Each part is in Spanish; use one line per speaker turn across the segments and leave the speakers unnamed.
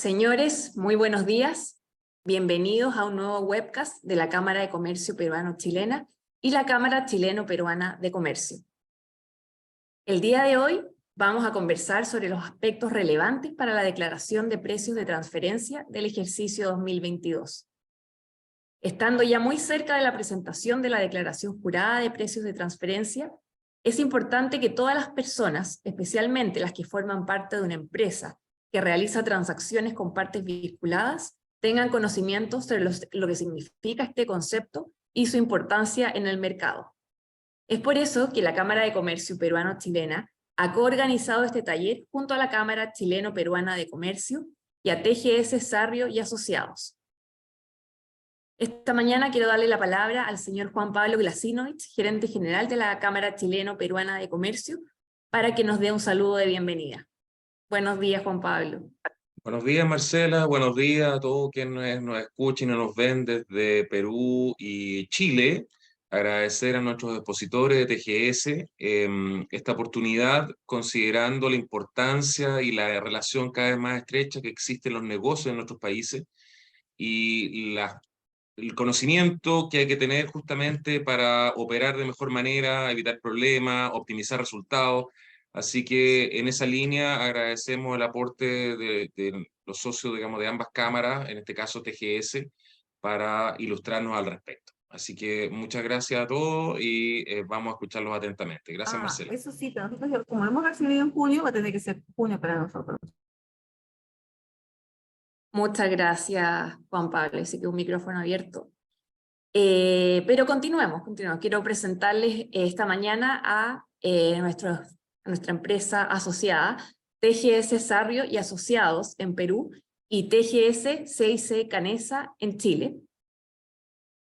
Señores, muy buenos días. Bienvenidos a un nuevo webcast de la Cámara de Comercio Peruano-Chilena y la Cámara Chileno-Peruana de Comercio. El día de hoy vamos a conversar sobre los aspectos relevantes para la declaración de precios de transferencia del ejercicio 2022. Estando ya muy cerca de la presentación de la declaración jurada de precios de transferencia, es importante que todas las personas, especialmente las que forman parte de una empresa que realiza transacciones con partes vinculadas, tengan conocimiento sobre lo que significa este concepto y su importancia en el mercado. Es por eso que la Cámara de Comercio Peruano-Chilena ha coorganizado este taller junto a la Cámara Chileno-Peruana de Comercio y a TGS Sarrio y Asociados. Esta mañana quiero darle la palabra al señor Juan Pablo Glasinovich, gerente general de la Cámara Chileno-Peruana de Comercio, para que nos dé un saludo de bienvenida. Buenos días, Juan Pablo.
Buenos días, Marcela. Buenos días a todos quienes nos escuchen y nos ven desde Perú y Chile. Agradecer a nuestros expositores de TGS esta oportunidad, considerando la importancia y la relación cada vez más estrecha que existe en los negocios en nuestros países y el conocimiento que hay que tener justamente para operar de mejor manera, evitar problemas, optimizar resultados. Así que en esa línea agradecemos el aporte de los socios, digamos, de ambas cámaras, en este caso TGS, para ilustrarnos al respecto. Así que muchas gracias a todos y vamos a escucharlos atentamente. Gracias, Marcela.
Eso sí, nosotros como hemos recibido en junio, va a tener que ser junio para nosotros.
Muchas gracias, Juan Pablo. Así que un micrófono abierto. Pero continuemos. Quiero presentarles esta mañana a nuestra empresa asociada, TGS Sarrio y Asociados en Perú y TGS CIC Canesa en Chile.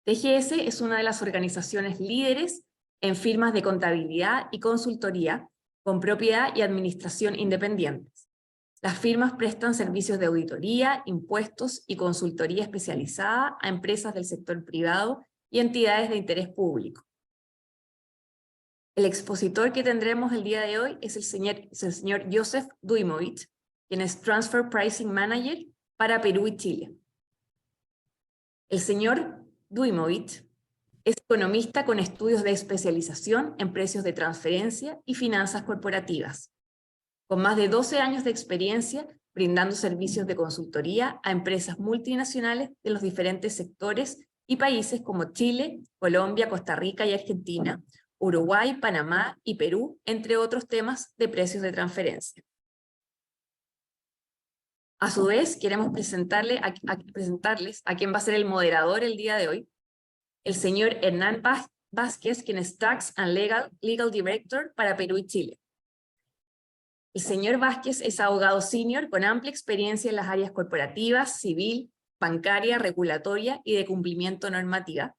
TGS es una de las organizaciones líderes en firmas de contabilidad y consultoría con propiedad y administración independientes. Las firmas prestan servicios de auditoría, impuestos y consultoría especializada a empresas del sector privado y entidades de interés público. El expositor que tendremos el día de hoy es el señor Joseph Dujmovic, quien es Transfer Pricing Manager para Perú y Chile. El señor Dujmovic es economista con estudios de especialización en precios de transferencia y finanzas corporativas, con más de 12 años de experiencia brindando servicios de consultoría a empresas multinacionales de los diferentes sectores y países como Chile, Colombia, Costa Rica y Argentina, Uruguay, Panamá y Perú, entre otros temas de precios de transferencia. A su vez, queremos presentarles a quien va a ser el moderador el día de hoy, el señor Hernán Vázquez, quien es Tax and Legal Director para Perú y Chile. El señor Vázquez es abogado senior con amplia experiencia en las áreas corporativas, civil, bancaria, regulatoria y de cumplimiento normativo,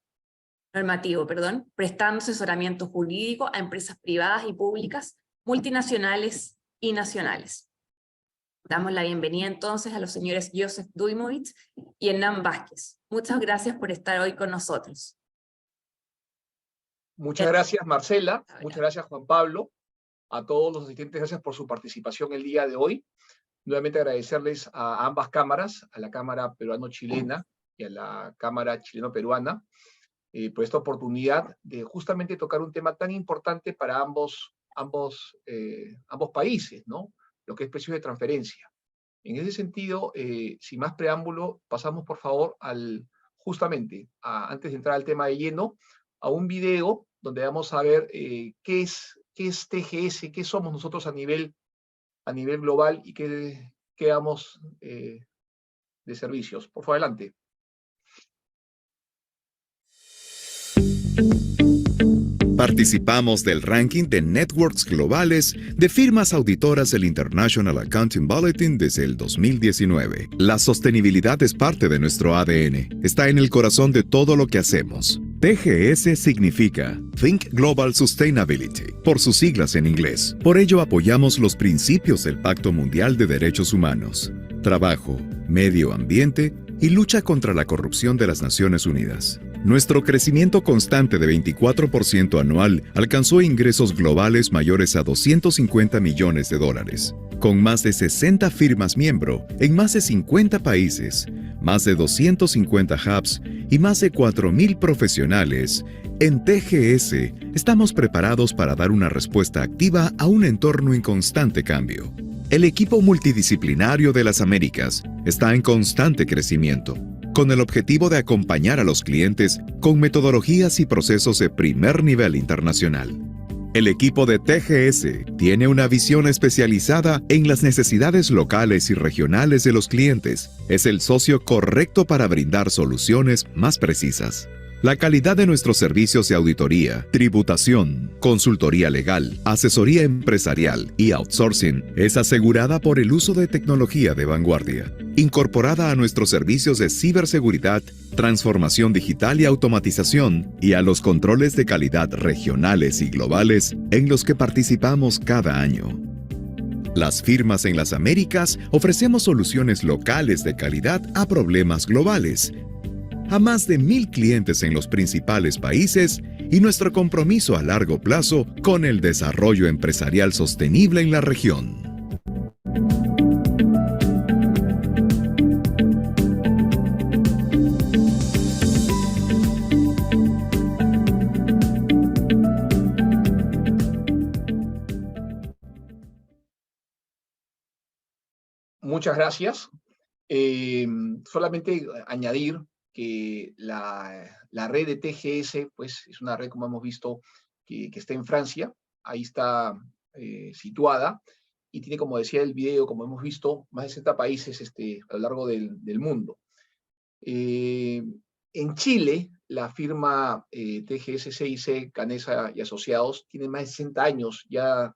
prestando asesoramiento jurídico a empresas privadas y públicas, multinacionales y nacionales. Damos la bienvenida entonces a los señores Joseph Dujmovic y Hernán Vázquez. Muchas gracias por estar hoy con nosotros.
Muchas gracias, Marcela. Muchas gracias, Juan Pablo. A todos los asistentes, gracias por su participación el día de hoy. Nuevamente agradecerles a ambas cámaras, a la Cámara Peruano-Chilena y a la Cámara Chileno-Peruana, por esta oportunidad de justamente tocar un tema tan importante para ambos países, ¿no? Lo que es precios de transferencia. En ese sentido, sin más preámbulo, pasamos por favor justamente, antes de entrar al tema de lleno, a un video donde vamos a ver qué es TGS, qué somos nosotros a nivel global y qué damos de servicios. Por favor, adelante.
Participamos del ranking de networks globales de firmas auditoras del International Accounting Bulletin desde el 2019. La sostenibilidad es parte de nuestro ADN. Está en el corazón de todo lo que hacemos. TGS significa Think Global Sustainability, por sus siglas en inglés. Por ello apoyamos los principios del Pacto Mundial de Derechos Humanos, trabajo, medio ambiente y lucha contra la corrupción de las Naciones Unidas. Nuestro crecimiento constante de 24% anual alcanzó ingresos globales mayores a $250 millones. Con más de 60 firmas miembro en más de 50 países, más de 250 hubs y más de 4.000 profesionales, en TGS estamos preparados para dar una respuesta activa a un entorno en constante cambio. El equipo multidisciplinario de las Américas está en constante crecimiento, con el objetivo de acompañar a los clientes con metodologías y procesos de primer nivel internacional. El equipo de TGS tiene una visión especializada en las necesidades locales y regionales de los clientes. Es el socio correcto para brindar soluciones más precisas. La calidad de nuestros servicios de auditoría, tributación, consultoría legal, asesoría empresarial y outsourcing es asegurada por el uso de tecnología de vanguardia, incorporada a nuestros servicios de ciberseguridad, transformación digital y automatización, y a los controles de calidad regionales y globales en los que participamos cada año. Las firmas en las Américas ofrecemos soluciones locales de calidad a problemas globales, a más de 1.000 clientes en los principales países y nuestro compromiso a largo plazo con el desarrollo empresarial sostenible en la región.
Muchas gracias. Solamente añadir que la red de TGS, pues, es una red, como hemos visto, que está en Francia. Ahí está situada y tiene, como decía el video, como hemos visto, más de 60 países a lo largo del mundo. En Chile, la firma TGS CIC, Canesa y Asociados tiene más de 60 años ya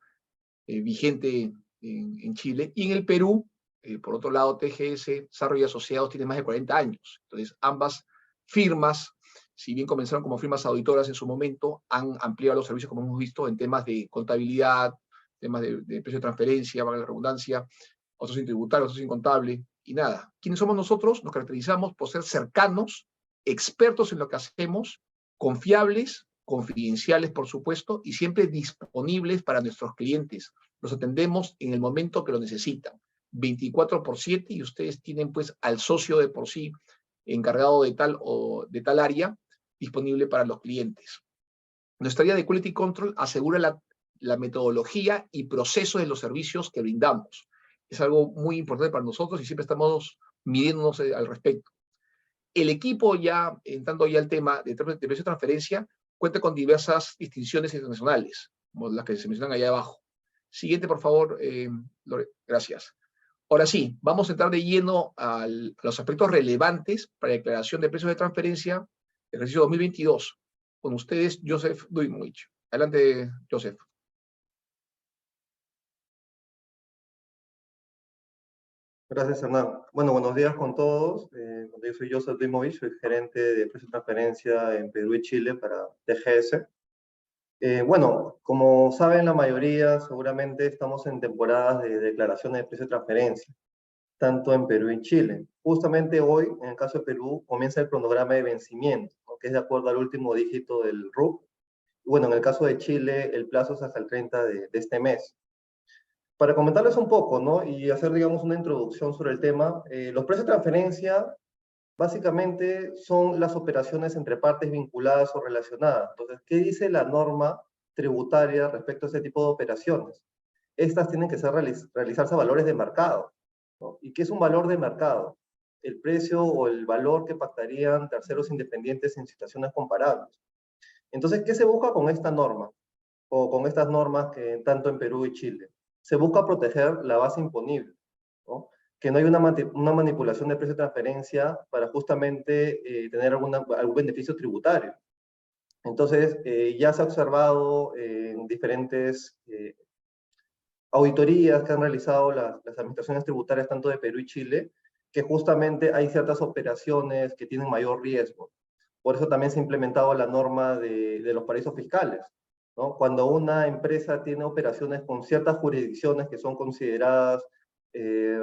vigente en Chile. Y en el Perú, por otro lado, TGS, Sarro y Asociados tiene más de 40 años. Entonces, ambas firmas, si bien comenzaron como firmas auditoras en su momento, han ampliado los servicios, como hemos visto, en temas de contabilidad, temas de precio de transferencia, valga la redundancia, otros sin tributario, otros sin contable, y nada. ¿Quiénes somos nosotros? Nos caracterizamos por ser cercanos, expertos en lo que hacemos, confiables, confidenciales, por supuesto, y siempre disponibles para nuestros clientes. Los atendemos en el momento que lo necesitan, 24/7, y ustedes tienen pues al socio de por sí encargado de tal área disponible para los clientes. Nuestra área de Quality Control asegura la metodología y proceso de los servicios que brindamos. Es algo muy importante para nosotros y siempre estamos midiéndonos al respecto. El equipo, ya entrando ya al tema de precio de transferencia, cuenta con diversas distinciones internacionales, como las que se mencionan allá abajo. Siguiente, por favor, Lore. Gracias. Ahora sí, vamos a entrar de lleno a los aspectos relevantes para la declaración de precios de transferencia del ejercicio 2022. Con ustedes, Joseph Duimovich. Adelante, Joseph.
Gracias, Hernán. Bueno, buenos días con todos. Yo soy Joseph Duimovich, soy gerente de precio de transferencia en Perú y Chile para TGS. Bueno, como saben la mayoría, seguramente estamos en temporadas de declaraciones de precio de transferencia, tanto en Perú y Chile. Justamente hoy, en el caso de Perú, comienza el cronograma de vencimiento, ¿no?, que es de acuerdo al último dígito del RUC. Y bueno, en el caso de Chile, el plazo es hasta el 30 de este mes. Para comentarles un poco, ¿no?, y hacer, digamos, una introducción sobre el tema, los precios de transferencia básicamente son las operaciones entre partes vinculadas o relacionadas. Entonces, ¿qué dice la norma tributaria respecto a este tipo de operaciones? Estas tienen que realizarse a valores de mercado, ¿no? ¿Y qué es un valor de mercado? El precio o el valor que pactarían terceros independientes en situaciones comparables. Entonces, ¿qué se busca con esta norma? O con estas normas que tanto en Perú y Chile. Se busca proteger la base imponible, ¿no?, que no hay una manipulación de precio de transferencia para justamente tener algún beneficio tributario. Entonces, ya se ha observado en diferentes auditorías que han realizado las administraciones tributarias tanto de Perú y Chile, que justamente hay ciertas operaciones que tienen mayor riesgo. Por eso también se ha implementado la norma de los paraísos fiscales, ¿no? Cuando una empresa tiene operaciones con ciertas jurisdicciones que son consideradas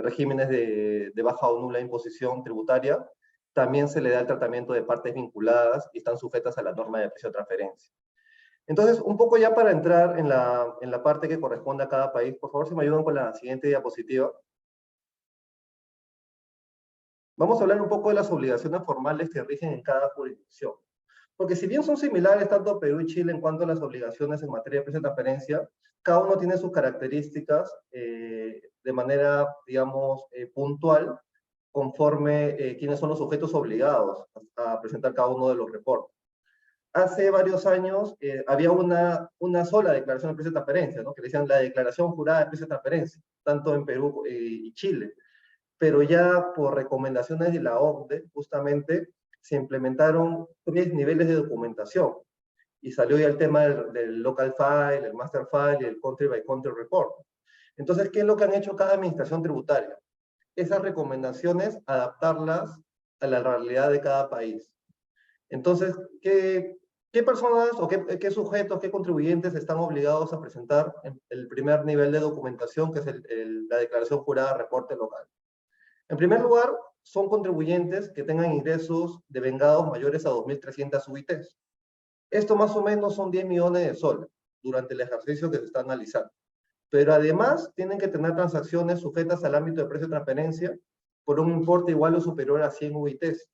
regímenes de baja o nula imposición tributaria, también se le da el tratamiento de partes vinculadas y están sujetas a la norma de precio de transferencia. Entonces, un poco ya para entrar en la parte que corresponde a cada país, por favor, si me ayudan con la siguiente diapositiva. Vamos a hablar un poco de las obligaciones formales que rigen en cada jurisdicción. Porque si bien son similares tanto Perú y Chile en cuanto a las obligaciones en materia de precio de transferencia, cada uno tiene sus características de manera, digamos, puntual, conforme quiénes son los sujetos obligados a presentar cada uno de los reportes. Hace varios años había una sola declaración de precio de transferencia, ¿no? Que le decían la declaración jurada de precio de transferencia, tanto en Perú y Chile. Pero ya por recomendaciones de la OCDE, justamente, se implementaron 3 niveles de documentación. Y salió ya el tema del local file, el master file y el country by country report. Entonces, ¿qué es lo que han hecho cada administración tributaria? Esas recomendaciones, adaptarlas a la realidad de cada país. Entonces, ¿qué personas o qué sujetos, qué contribuyentes están obligados a presentar el primer nivel de documentación, que es la declaración jurada reporte local? En primer lugar, son contribuyentes que tengan ingresos devengados mayores a 2.300 UITs. Esto más o menos son 10 millones de soles durante el ejercicio que se está analizando. Pero además tienen que tener transacciones sujetas al ámbito de precio de transferencia por un importe igual o superior a 100 UITs,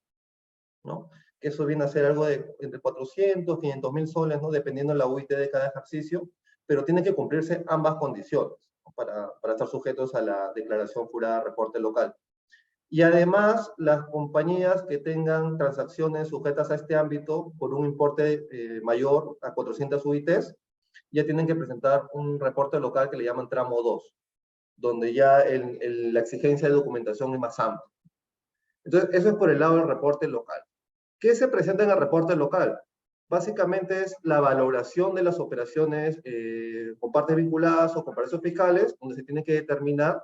¿no? Que eso viene a ser algo de entre 400, 500 mil soles, ¿no? Dependiendo de la UIT de cada ejercicio, pero tienen que cumplirse ambas condiciones, ¿no? para estar sujetos a la declaración jurada reporte local. Y además, las compañías que tengan transacciones sujetas a este ámbito por un importe mayor a 400 UITs, ya tienen que presentar un reporte local que le llaman tramo 2, donde ya la exigencia de documentación es más amplia. Entonces, eso es por el lado del reporte local. ¿Qué se presenta en el reporte local? Básicamente es la valoración de las operaciones con partes vinculadas o con paraísos fiscales, donde se tiene que determinar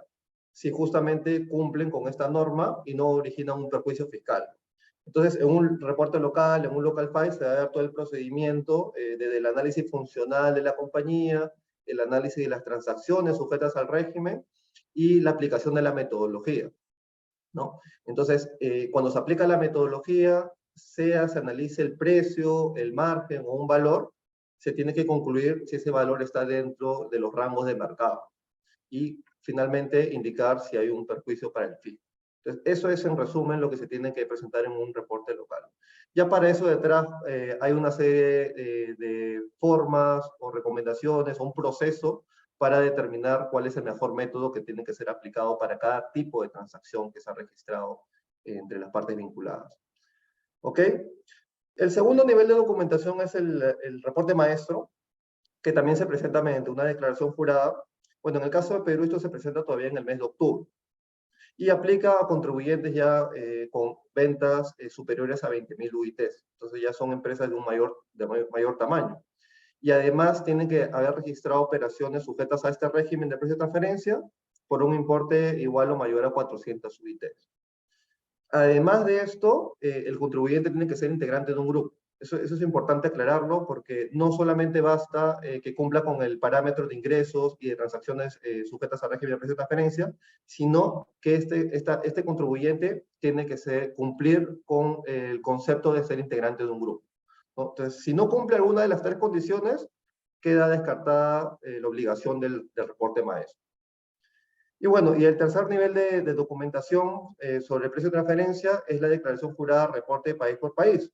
si justamente cumplen con esta norma y no originan un perjuicio fiscal. Entonces, en un reporte local, en un local file, se va a dar todo el procedimiento desde el análisis funcional de la compañía, el análisis de las transacciones sujetas al régimen y la aplicación de la metodología, ¿no? Entonces, cuando se aplica la metodología, se analice el precio, el margen o un valor, se tiene que concluir si ese valor está dentro de los rangos de mercado. Y finalmente indicar si hay un perjuicio para el fin. Entonces, eso es en resumen lo que se tiene que presentar en un reporte local. Ya para eso detrás hay una serie de formas o recomendaciones o un proceso para determinar cuál es el mejor método que tiene que ser aplicado para cada tipo de transacción que se ha registrado entre las partes vinculadas. ¿Ok? El segundo nivel de documentación es el reporte maestro, que también se presenta mediante una declaración jurada. Bueno, en el caso de Perú esto se presenta todavía en el mes de octubre y aplica a contribuyentes ya con ventas superiores a 20.000 UITs. Entonces ya son empresas de mayor tamaño. Y además tienen que haber registrado operaciones sujetas a este régimen de precio de transferencia por un importe igual o mayor a 400 UITs. Además de esto, el contribuyente tiene que ser integrante de un grupo. Eso es importante aclararlo porque no solamente basta que cumpla con el parámetro de ingresos y de transacciones sujetas al régimen de precio de transferencia, sino que este contribuyente tiene que cumplir con el concepto de ser integrante de un grupo, ¿no? Entonces, si no cumple alguna de las 3 condiciones, queda descartada la obligación del reporte maestro. Y bueno, y el tercer nivel de documentación sobre el precio de transferencia es la declaración jurada reporte país por país,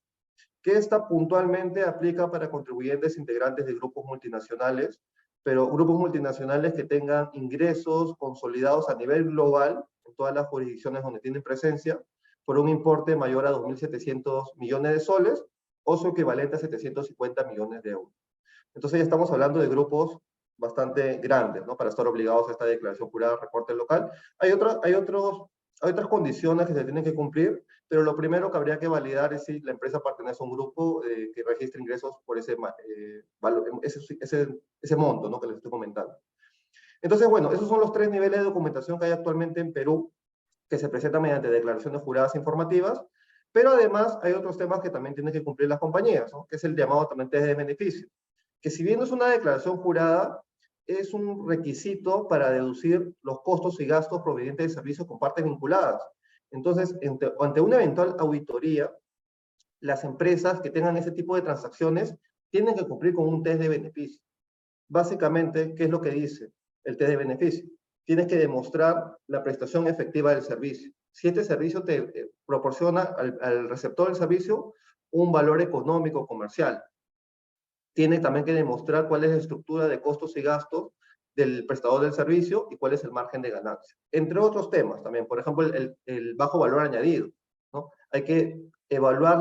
que esta puntualmente aplica para contribuyentes integrantes de grupos multinacionales, pero grupos multinacionales que tengan ingresos consolidados a nivel global, en todas las jurisdicciones donde tienen presencia, por un importe mayor a 2.700 millones de soles, o su equivalente a 750 millones de euros. Entonces ya estamos hablando de grupos bastante grandes, ¿no? Para estar obligados a esta declaración jurada reporte local. Hay otras condiciones que se tienen que cumplir, pero lo primero que habría que validar es si la empresa pertenece a un grupo que registre ingresos por ese monto, ¿no? Que les estoy comentando. Entonces, bueno, esos son los 3 niveles de documentación que hay actualmente en Perú, que se presentan mediante declaraciones juradas informativas, pero además hay otros temas que también tienen que cumplir las compañías, ¿no? Que es el llamado también test de beneficio, que si bien no es una declaración jurada, es un requisito para deducir los costos y gastos provenientes de servicios con partes vinculadas. Entonces, ante una eventual auditoría, las empresas que tengan ese tipo de transacciones tienen que cumplir con un test de beneficio. Básicamente, ¿qué es lo que dice el test de beneficio? Tienes que demostrar la prestación efectiva del servicio. Si este servicio te proporciona al receptor del servicio un valor económico comercial, tiene también que demostrar cuál es la estructura de costos y gastos del prestador del servicio y cuál es el margen de ganancia. Entre otros temas también, por ejemplo, el bajo valor añadido, ¿no? Hay que evaluar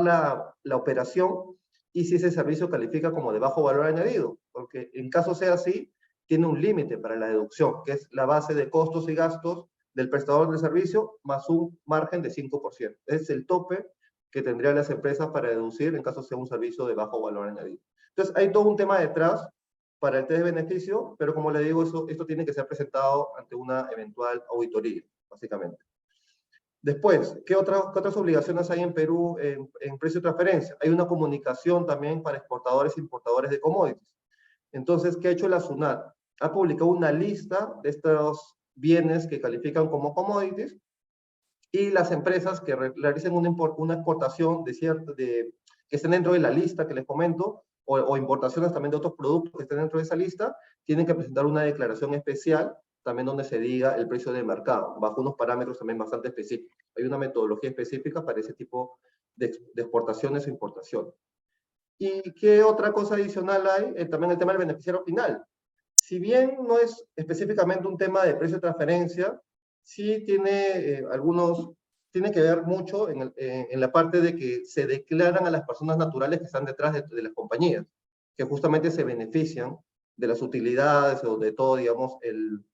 la operación y si ese servicio califica como de bajo valor añadido, porque en caso sea así, tiene un límite para la deducción, que es la base de costos y gastos del prestador del servicio más un margen de 5%. Es el tope que tendrían las empresas para deducir en caso sea un servicio de bajo valor añadido. Entonces, hay todo un tema detrás para el test de beneficio, pero como le digo, esto tiene que ser presentado ante una eventual auditoría, básicamente. Después, ¿qué otras obligaciones hay en Perú en precio de transferencia? Hay una comunicación también para exportadores e importadores de commodities. Entonces, ¿qué ha hecho la SUNAT? Ha publicado una lista de estos bienes que califican como commodities y las empresas que realicen una exportación que estén dentro de la lista que les comento, o importaciones también de otros productos que estén dentro de esa lista, tienen que presentar una declaración especial, también donde se diga el precio de mercado, bajo unos parámetros también bastante específicos. Hay una metodología específica para ese tipo de exportaciones o importaciones. ¿Y qué otra cosa adicional hay? También el tema del beneficiario final. Si bien no es específicamente un tema de precio de transferencia, sí tiene tiene que ver mucho en la parte de que se declaran a las personas naturales que están detrás de las compañías, que justamente se benefician de las utilidades o de todo, digamos, el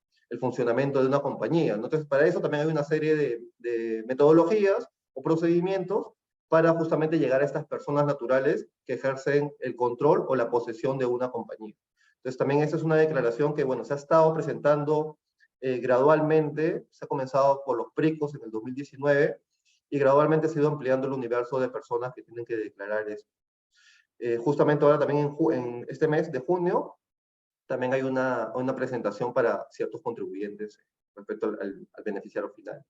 funcionamiento de una compañía. Entonces, para eso también hay una serie de metodologías o procedimientos para justamente llegar a estas personas naturales que ejercen el control o la posesión de una compañía. Entonces, también esa es una declaración que, bueno, se ha estado presentando gradualmente. Se ha comenzado por los PRICOS en el 2019 y gradualmente se ha ido ampliando el universo de personas que tienen que declarar eso. Justamente ahora también en este mes de junio también hay una presentación para ciertos contribuyentes respecto al beneficiario final.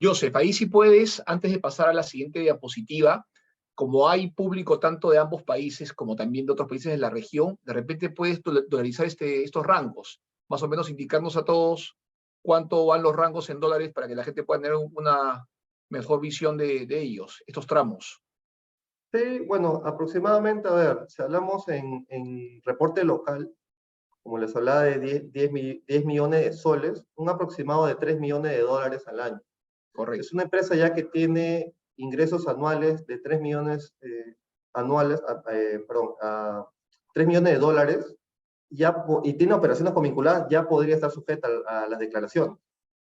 Joseph, ahí si puedes, antes de pasar a la siguiente diapositiva, como hay público tanto de ambos países como también de otros países de la región, de repente puedes dolarizar estos rangos, más o menos indicarnos a todos cuánto van los rangos en dólares para que la gente pueda tener una mejor visión de ellos, estos tramos.
Sí, bueno, aproximadamente, a ver, si hablamos en reporte local, como les hablaba de 10 millones de soles, un aproximado de 3 millones de dólares al año.
Correcto.
Es una empresa ya que tiene ingresos anuales de 3 millones a 3 millones de dólares y tiene operaciones convinculadas, ya podría estar sujeta a las declaraciones.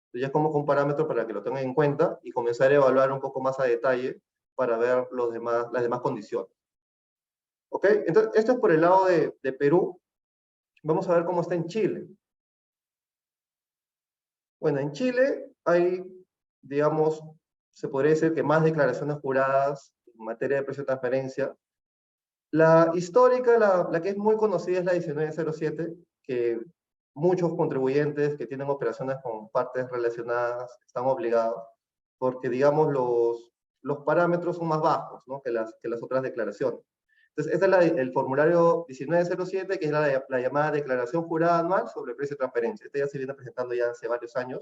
Entonces, ya como un parámetro para que lo tengan en cuenta y comenzar a evaluar un poco más a detalle para ver las demás condiciones. ¿Ok? Entonces, esto es por el lado de Perú. Vamos a ver cómo está en Chile. Bueno, en Chile hay, digamos, se podría decir que más declaraciones juradas en materia de precio de transferencia. La histórica, la que es muy conocida es la 1907, que muchos contribuyentes que tienen operaciones con partes relacionadas están obligados, porque, digamos, los parámetros son más bajos, ¿no?, que las otras declaraciones. Entonces, este es el formulario 1907, que es la llamada Declaración Jurada Anual sobre Precio de Transferencia. Este ya se viene presentando ya hace varios años.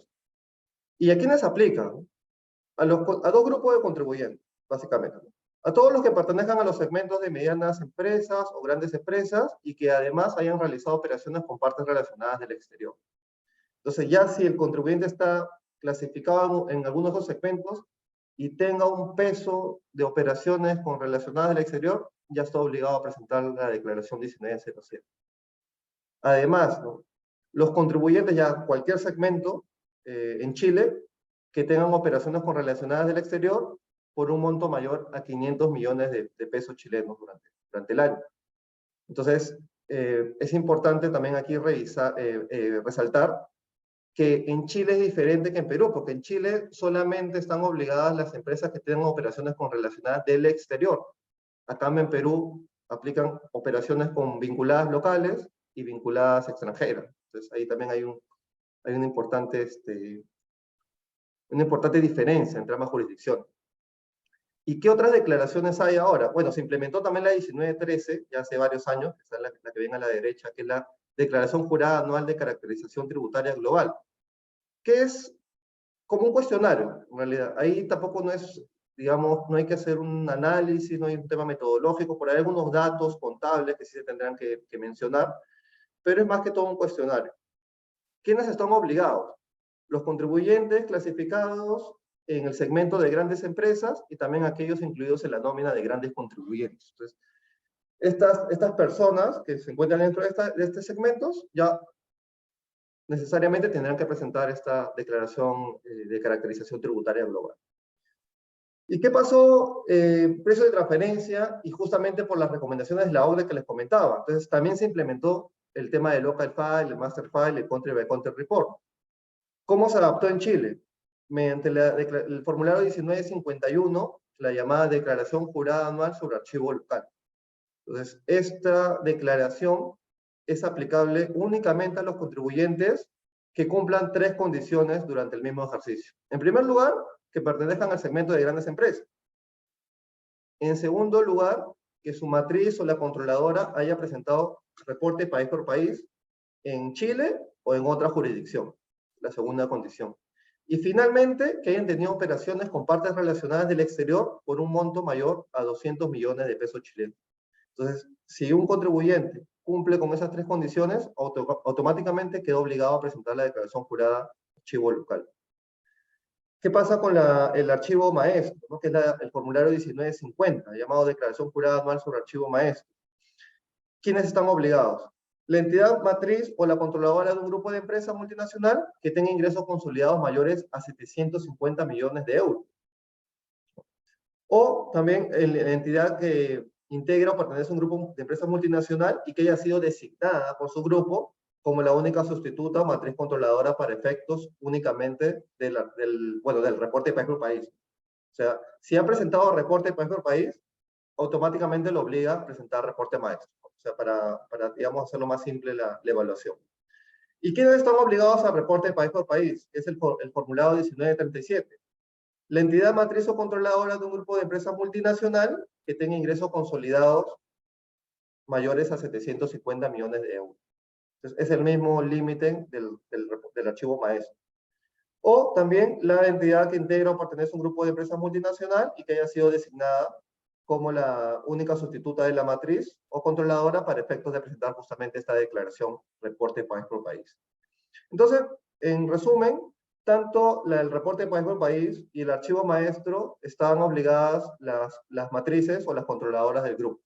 ¿Y a quiénes aplica? A dos grupos de contribuyentes, básicamente, ¿no? A todos los que pertenezcan a los segmentos de medianas empresas o grandes empresas y que además hayan realizado operaciones con partes relacionadas del exterior. Entonces, ya si el contribuyente está clasificado en algunos de esos segmentos y tenga un peso de operaciones relacionadas del exterior, ya está obligado a presentar la declaración 1907. Además, ¿no?, los contribuyentes, ya cualquier segmento en Chile, que tengan operaciones relacionadas del exterior por un monto mayor a 500 millones de pesos chilenos durante el año. Entonces, es importante también aquí resaltar que en Chile es diferente que en Perú, porque en Chile solamente están obligadas las empresas que tengan operaciones relacionadas del exterior. Acá en Perú aplican operaciones vinculadas locales y vinculadas extranjeras. Entonces, ahí también hay una importante diferencia entre ambas jurisdicciones. ¿Y qué otras declaraciones hay ahora? Bueno, se implementó también la 1913, ya hace varios años, que es la que ven a la derecha, que es la Declaración Jurada Anual de Caracterización Tributaria Global, que es como un cuestionario, en realidad. Ahí tampoco no es, digamos, no hay que hacer un análisis, no hay un tema metodológico, por ahí algunos datos contables que sí se tendrán que mencionar, pero es más que todo un cuestionario. ¿Quiénes están obligados? Los contribuyentes clasificados en el segmento de grandes empresas y también aquellos incluidos en la nómina de grandes contribuyentes. Entonces, estas personas que se encuentran dentro de estos segmentos ya necesariamente tendrán que presentar esta declaración de caracterización tributaria global. ¿Y qué pasó? Precio de transferencia y justamente por las recomendaciones de la OCDE que les comentaba. Entonces, también se implementó el tema del local file, el master file, el country by country report. ¿Cómo se adaptó en Chile? Mediante el formulario 1951, la llamada Declaración Jurada Anual sobre Archivo Local. Entonces, esta declaración es aplicable únicamente a los contribuyentes que cumplan 3 condiciones durante el mismo ejercicio. En primer lugar, que pertenezcan al segmento de grandes empresas. En segundo lugar, que su matriz o la controladora haya presentado reporte país por país en Chile o en otra jurisdicción. La segunda condición. Y finalmente, que hayan tenido operaciones con partes relacionadas del exterior por un monto mayor a 200 millones de pesos chilenos. Entonces, si un contribuyente cumple con esas 3 condiciones, automáticamente queda obligado a presentar la declaración jurada archivo local. ¿Qué pasa con el archivo maestro, ¿no? Que es el formulario 1950, llamado Declaración Jurada Anual sobre Archivo Maestro? ¿Quiénes están obligados? La entidad matriz o la controladora de un grupo de empresas multinacional que tenga ingresos consolidados mayores a 750 millones de euros. O también la entidad que integra o pertenece a un grupo de empresas multinacional y que haya sido designada por su grupo como la única sustituta o matriz controladora para efectos únicamente del reporte país por país. O sea, si ha presentado reporte país por país, automáticamente lo obliga a presentar reporte maestro. O sea, para digamos, hacerlo más simple la evaluación. ¿Y quiénes están obligados a reporte país por país? Es el formulario 1937. La entidad matriz o controladora de un grupo de empresas multinacional que tenga ingresos consolidados mayores a 750 millones de euros. Entonces, es el mismo límite del archivo maestro. O también la entidad que integra o pertenece a un grupo de empresas multinacional y que haya sido designada como la única sustituta de la matriz o controladora para efectos de presentar justamente esta declaración, reporte país por país. Entonces, en resumen, tanto el reporte país por país y el archivo maestro estaban obligadas las matrices o las controladoras del grupo.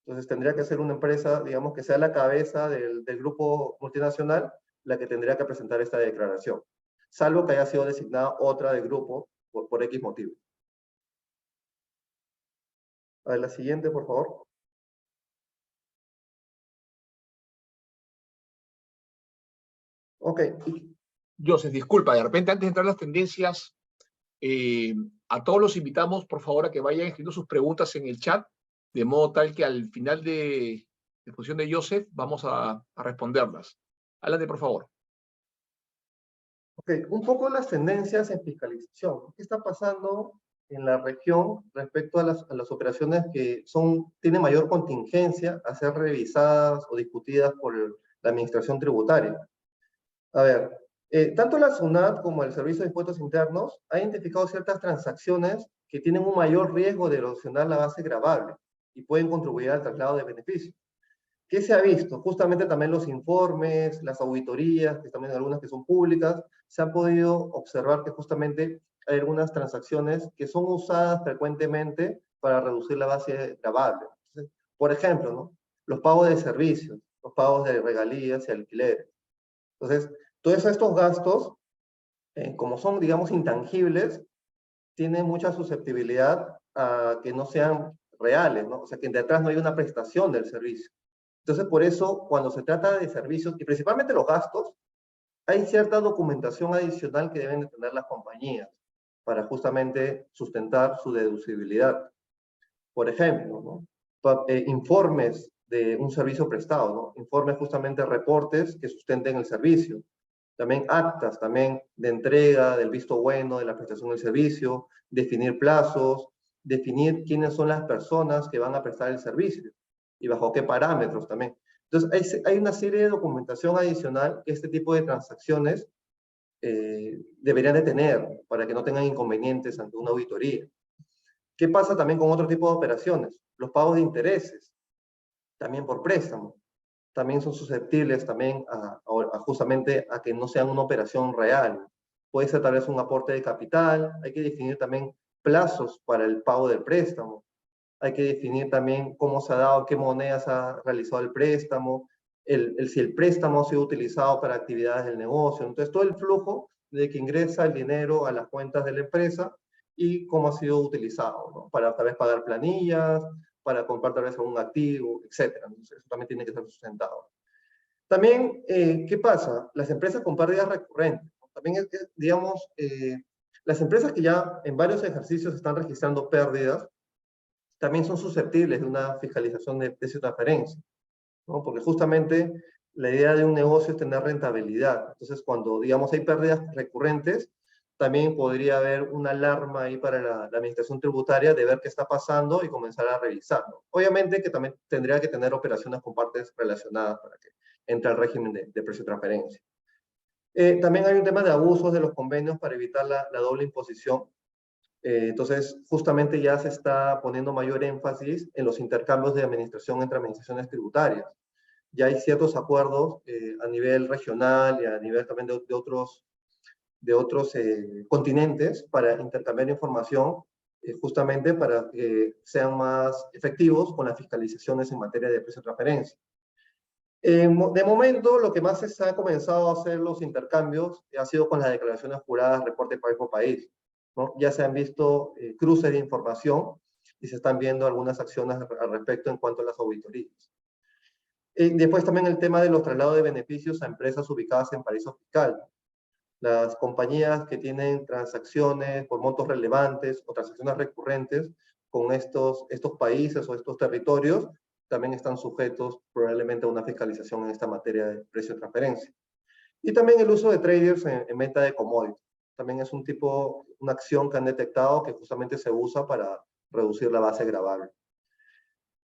Entonces tendría que ser una empresa, digamos, que sea la cabeza del grupo multinacional la que tendría que presentar esta declaración, salvo que haya sido designada otra del grupo por X motivo. A ver, la siguiente, por favor. Ok.
Joseph, disculpa, de repente antes de entrar a las tendencias, a todos los invitamos, por favor, a que vayan escribiendo sus preguntas en el chat, de modo tal que al final de la exposición de Joseph vamos a responderlas. Adelante, por favor.
Ok, un poco las tendencias en fiscalización. ¿Qué está pasando en la región respecto a las operaciones que tienen mayor contingencia a ser revisadas o discutidas por la administración tributaria? A ver, tanto la SUNAT como el Servicio de Impuestos Internos han identificado ciertas transacciones que tienen un mayor riesgo de erosionar la base gravable y pueden contribuir al traslado de beneficios. ¿Qué se ha visto? Justamente también los informes, las auditorías, que también algunas que son públicas, se ha podido observar que justamente hay algunas transacciones que son usadas frecuentemente para reducir la base gravable. Entonces, por ejemplo, ¿no? Los pagos de servicios, los pagos de regalías y alquileres. Entonces, todos estos gastos, como son, digamos, intangibles, tienen mucha susceptibilidad a que no sean reales, ¿no? O sea, que detrás no hay una prestación del servicio. Entonces, por eso, cuando se trata de servicios, y principalmente los gastos, hay cierta documentación adicional que deben de tener las compañías para justamente sustentar su deducibilidad. Por ejemplo, ¿no? Informes de un servicio prestado, ¿no? Informes justamente reportes que sustenten el servicio. También actas también de entrega, del visto bueno, de la prestación del servicio, definir plazos, definir quiénes son las personas que van a prestar el servicio y bajo qué parámetros también. Entonces, hay una serie de documentación adicional que este tipo de transacciones deberían de tener para que no tengan inconvenientes ante una auditoría. ¿Qué pasa también con otro tipo de operaciones? Los pagos de intereses, también por préstamo, también son susceptibles también justamente a que no sean una operación real. Puede ser tal vez un aporte de capital, hay que definir también plazos para el pago del préstamo, hay que definir también cómo se ha dado, qué monedas ha realizado el préstamo, si el préstamo ha sido utilizado para actividades del negocio. Entonces, todo el flujo de que ingresa el dinero a las cuentas de la empresa y cómo ha sido utilizado, ¿no? Para tal vez pagar planillas, para comprar tal vez algún activo, etc. Entonces, eso también tiene que ser sustentado. También, ¿qué pasa? Las empresas con pérdidas recurrentes, ¿no? También, digamos, las empresas que ya en varios ejercicios están registrando pérdidas, también son susceptibles de una fiscalización de precio de transferencia, ¿no? Porque justamente la idea de un negocio es tener rentabilidad. Entonces, cuando, digamos, hay pérdidas recurrentes, también podría haber una alarma ahí para la administración tributaria de ver qué está pasando y comenzar a revisarlo. Obviamente que también tendría que tener operaciones con partes relacionadas para que entre al régimen de precio de transferencia. También hay un tema de abusos de los convenios para evitar la doble imposición. Entonces, justamente ya se está poniendo mayor énfasis en los intercambios de administración entre administraciones tributarias. Ya hay ciertos acuerdos a nivel regional y a nivel también de otros continentes para intercambiar información, justamente para que sean más efectivos con las fiscalizaciones en materia de precio de transferencia. De momento, lo que más se ha comenzado a hacer los intercambios ha sido con las declaraciones juradas, reporte país por país, ¿no? Ya se han visto cruces de información y se están viendo algunas acciones al respecto en cuanto a las auditorías. Después también el tema de los traslados de beneficios a empresas ubicadas en paraísos fiscales. Las compañías que tienen transacciones por montos relevantes o transacciones recurrentes con estos países o estos territorios también están sujetos probablemente a una fiscalización en esta materia de precio de transferencia. Y también el uso de traders en venta de commodities. También es una acción que han detectado que justamente se usa para reducir la base gravable.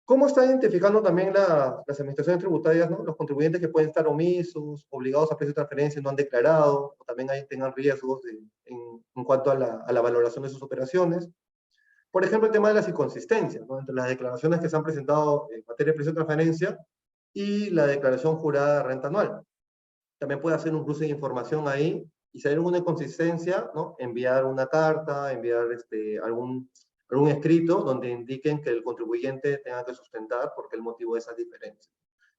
¿Cómo está identificando también las administraciones tributarias, ¿no? Los contribuyentes que pueden estar omisos, obligados a precio de transferencia y no han declarado, o también ahí tengan riesgos en cuanto a la valoración de sus operaciones? Por ejemplo, el tema de las inconsistencias, ¿no? Entre las declaraciones que se han presentado en materia de precio de transferencia y la declaración jurada de renta anual. También puede hacer un cruce de información ahí y si hay alguna inconsistencia, ¿no? Enviar una carta, enviar algún escrito donde indiquen que el contribuyente tenga que sustentar porque el motivo de esas diferencias.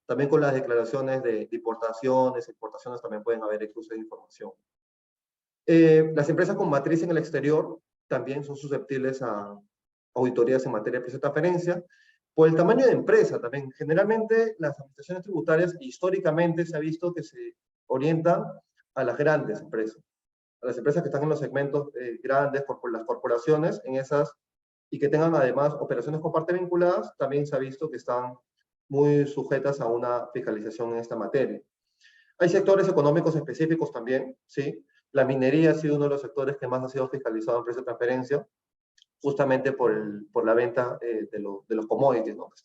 También con las declaraciones de importaciones, exportaciones también pueden haber cruces de información. Las empresas con matriz en el exterior también son susceptibles a auditorías en materia de precio de transferencia. Por el tamaño de empresa también. Generalmente las administraciones tributarias históricamente se ha visto que se orientan a las grandes empresas, a las empresas que están en los segmentos grandes, por las corporaciones, en esas, y que tengan además operaciones con parte vinculadas, también se ha visto que están muy sujetas a una fiscalización en esta materia. Hay sectores económicos específicos también, ¿sí? La minería ha sido uno de los sectores que más ha sido fiscalizado en precio de transferencia, justamente por la venta de los commodities, ¿no? Que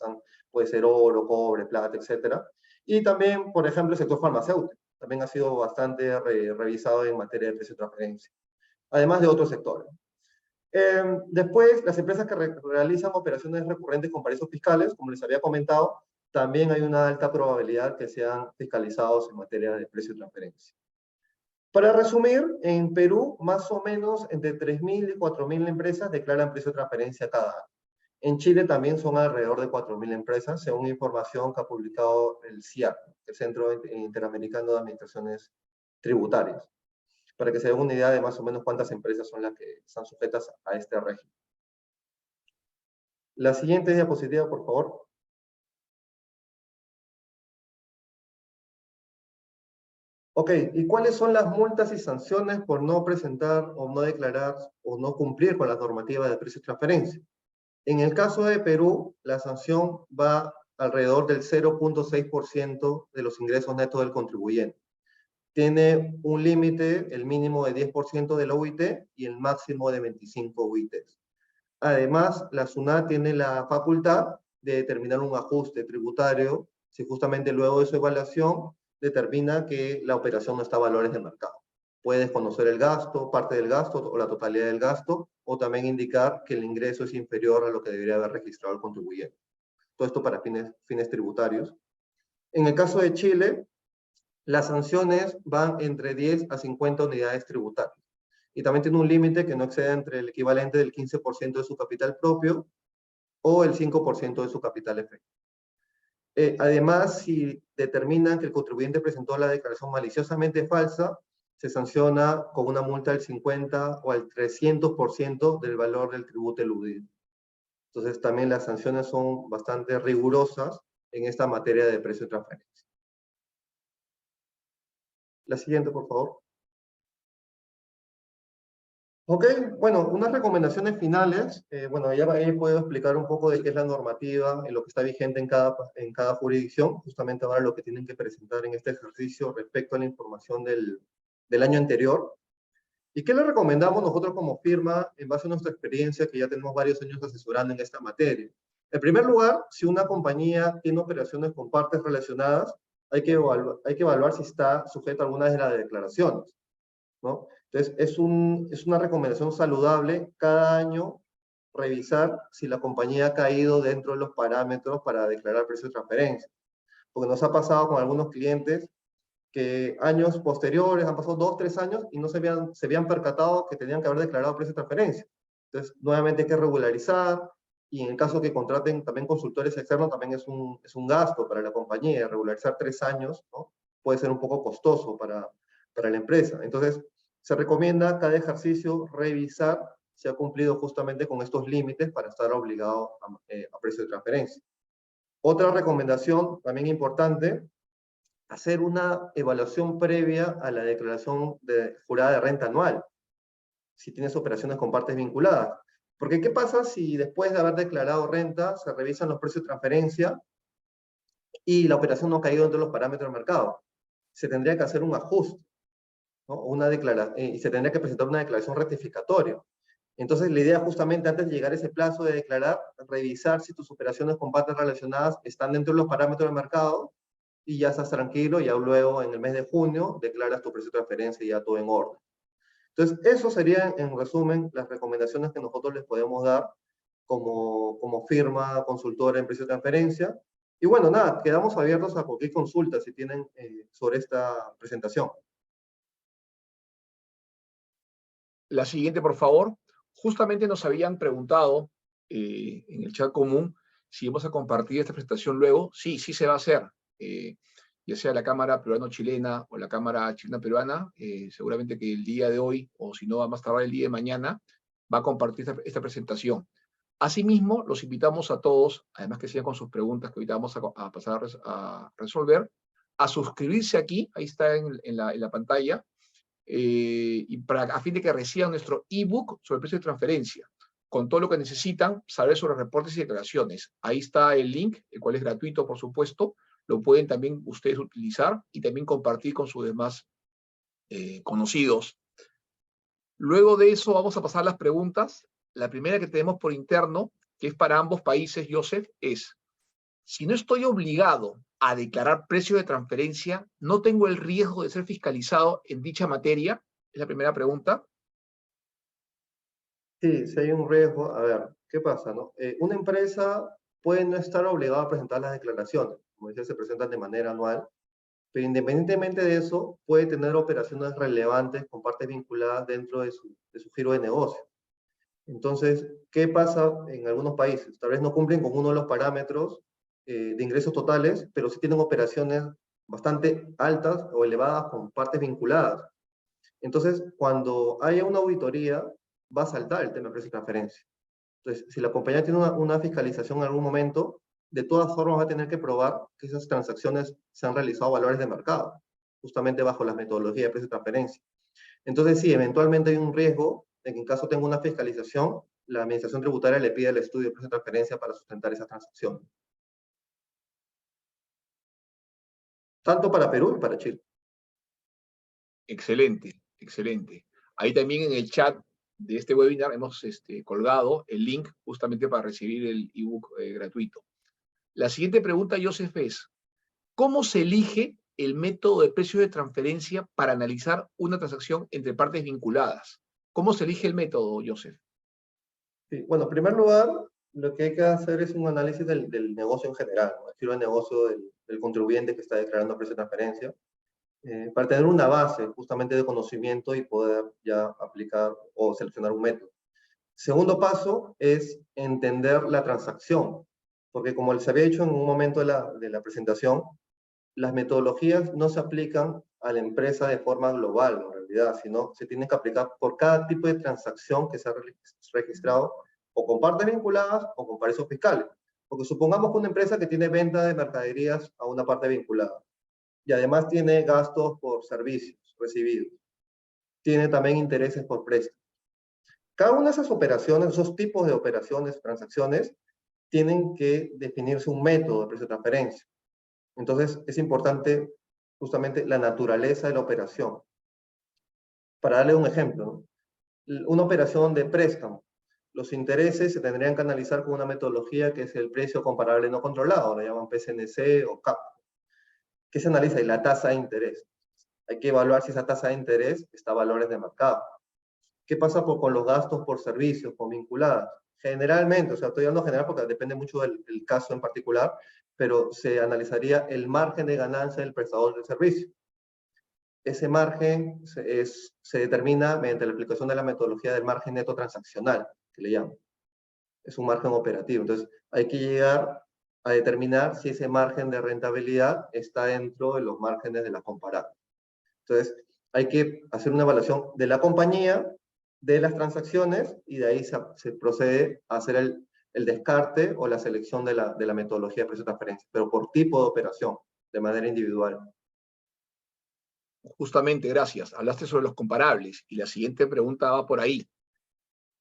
puede ser oro, cobre, plata, etc. Y también, por ejemplo, el sector farmacéutico, también ha sido bastante revisado en materia de precio de transferencia, además de otros sectores. Después, las empresas que realizan operaciones recurrentes con paraísos fiscales, como les había comentado, también hay una alta probabilidad que sean fiscalizados en materia de precio de transferencia. Para resumir, en Perú, más o menos entre 3.000 y 4.000 empresas declaran precio de transferencia cada año. En Chile también son alrededor de 4.000 empresas, según información que ha publicado el CIAT, el Centro Interamericano de Administraciones Tributarias, para que se den una idea de más o menos cuántas empresas son las que están sujetas a este régimen. La siguiente diapositiva, por favor. Ok, ¿y cuáles son las multas y sanciones por no presentar o no declarar o no cumplir con las normativas de precio de transferencia? En el caso de Perú, la sanción va alrededor del 0.6% de los ingresos netos del contribuyente. Tiene un límite, el mínimo de 10% de la UIT y el máximo de 25 UITs. Además, la SUNAT tiene la facultad de determinar un ajuste tributario si justamente luego de su evaluación determina que la operación no está a valores de mercado. Puede desconocer el gasto, parte del gasto o la totalidad del gasto, o también indicar que el ingreso es inferior a lo que debería haber registrado el contribuyente. Todo esto para fines tributarios. En el caso de Chile, las sanciones van entre 10 a 50 unidades tributarias. Y también tiene un límite que no excede entre el equivalente del 15% de su capital propio o el 5% de su capital efectivo. Además, si determinan que el contribuyente presentó la declaración maliciosamente falsa, se sanciona con una multa del 50 o al 300% del valor del tributo eludido. Entonces, también las sanciones son bastante rigurosas en esta materia de precio de transferencia. La siguiente, por favor. Ok, bueno, unas recomendaciones finales. Bueno, ya puedo explicar un poco de qué es la normativa, en lo que está vigente en cada jurisdicción, justamente ahora lo que tienen que presentar en este ejercicio respecto a la información del año anterior. ¿Y qué le recomendamos nosotros como firma en base a nuestra experiencia, que ya tenemos varios años asesorando en esta materia? En primer lugar, si una compañía tiene operaciones con partes relacionadas, hay que evaluar si está sujeta a alguna de las declaraciones, ¿no? Entonces, es una recomendación saludable cada año revisar si la compañía ha caído dentro de los parámetros para declarar precio de transferencia. Porque nos ha pasado con algunos clientes que años posteriores, han pasado 2, 3 años y no se habían percatado que tenían que haber declarado precio de transferencia. Entonces, nuevamente hay que regularizar, y en el caso que contraten también consultores externos, también es un gasto para la compañía. Regularizar 3 años, ¿no?, puede ser un poco costoso para la empresa. Entonces, se recomienda cada ejercicio revisar si ha cumplido justamente con estos límites para estar obligado a precio de transferencia. Otra recomendación también importante: hacer una evaluación previa a la declaración jurada de renta anual, si tienes operaciones con partes vinculadas. Porque ¿qué pasa si después de haber declarado renta se revisan los precios de transferencia y la operación no ha caído dentro de los parámetros del mercado? Se tendría que hacer un ajuste, ¿no? Y se tendría que presentar una declaración rectificatoria. Entonces, la idea justamente antes de llegar a ese plazo de declarar, revisar si tus operaciones con partes relacionadas están dentro de los parámetros del mercado, y ya estás tranquilo, ya luego en el mes de junio declaras tu precio de transferencia y ya todo en orden. Entonces, eso serían en resumen las recomendaciones que nosotros les podemos dar como firma consultora en precio de transferencia. Y bueno, nada, quedamos abiertos a cualquier consulta si tienen sobre esta presentación.
La siguiente, por favor. Justamente nos habían preguntado en el chat común si vamos a compartir esta presentación luego. Sí, sí se va a hacer. Ya sea la cámara peruano-chilena o la cámara chilena-peruana, seguramente que el día de hoy, o si no, va a más tardar el día de mañana, va a compartir esta presentación. Asimismo, los invitamos a todos, además que sigan con sus preguntas que ahorita vamos a pasar a resolver, a suscribirse aquí, ahí está en la pantalla, y a fin de que reciban nuestro ebook sobre el precio de transferencia, con todo lo que necesitan saber sobre reportes y declaraciones. Ahí está el link, el cual es gratuito, por supuesto. Lo pueden también ustedes utilizar y también compartir con sus demás conocidos. Luego de eso vamos a pasar a las preguntas. La primera que tenemos por interno, que es para ambos países, Joseph, es: si no estoy obligado a declarar precio de transferencia, ¿no tengo el riesgo de ser fiscalizado en dicha materia? Es la primera pregunta.
Sí, si hay un riesgo. A ver, ¿qué pasa, no? Una empresa puede no estar obligada a presentar las declaraciones. Como decía, se presentan de manera anual, pero independientemente de eso, puede tener operaciones relevantes con partes vinculadas dentro de su giro de negocio. Entonces, ¿qué pasa en algunos países? Tal vez no cumplen con uno de los parámetros de ingresos totales, pero sí tienen operaciones bastante altas o elevadas con partes vinculadas. Entonces, cuando haya una auditoría, va a saltar el tema de precio y transferencia. Entonces, si la compañía tiene una fiscalización en algún momento, de todas formas va a tener que probar que esas transacciones se han realizado a valores de mercado, justamente bajo las metodologías de precio y transferencia. Entonces, sí, eventualmente hay un riesgo de que en caso tenga una fiscalización, la administración tributaria le pida el estudio de precio de transferencia para sustentar esas transacciones. Tanto para Perú y para Chile.
Excelente, excelente. Ahí también en el chat de este webinar hemos colgado el link justamente para recibir el ebook gratuito. La siguiente pregunta, Joseph, es: ¿cómo se elige el método de precios de transferencia para analizar una transacción entre partes vinculadas? ¿Cómo se elige el método, Joseph?
Sí, bueno, en primer lugar, lo que hay que hacer es un análisis del negocio en general, ¿no? El giro de negocio del contribuyente que está declarando precio de transferencia, para tener una base justamente de conocimiento y poder ya aplicar o seleccionar un método. Segundo paso es entender la transacción, porque como les había dicho en un momento de la presentación, las metodologías no se aplican a la empresa de forma global, en realidad, sino se tienen que aplicar por cada tipo de transacción que se ha registrado o con partes vinculadas o con paraísos fiscales. Porque supongamos que una empresa que tiene venta de mercaderías a una parte vinculada y además tiene gastos por servicios recibidos, tiene también intereses por préstamos. Cada una de esas operaciones, esos tipos de operaciones, transacciones, tienen que definirse un método de precio de transferencia. Entonces, es importante justamente la naturaleza de la operación. Para darle un ejemplo, ¿no? Una operación de préstamo. Los intereses se tendrían que analizar con una metodología que es el precio comparable no controlado, lo llaman PCNC o CAP. ¿Qué se analiza? Y la tasa de interés. Hay que evaluar si esa tasa de interés está a valores de mercado. ¿Qué pasa con los gastos por servicios, con vinculadas? Generalmente, o sea, estoy hablando general porque depende mucho del caso en particular, pero se analizaría el margen de ganancia del prestador del servicio. Ese margen se determina mediante la aplicación de la metodología del margen neto transaccional, que le llaman. Es un margen operativo. Entonces, hay que llegar a determinar si ese margen de rentabilidad está dentro de los márgenes de la comparable. Entonces, hay que hacer una evaluación de la compañía, de las transacciones, y de ahí se procede a hacer el descarte o la selección de la metodología de precio de transferencia, pero por tipo de operación, de manera individual.
Justamente, gracias. Hablaste sobre los comparables y la siguiente pregunta va por ahí.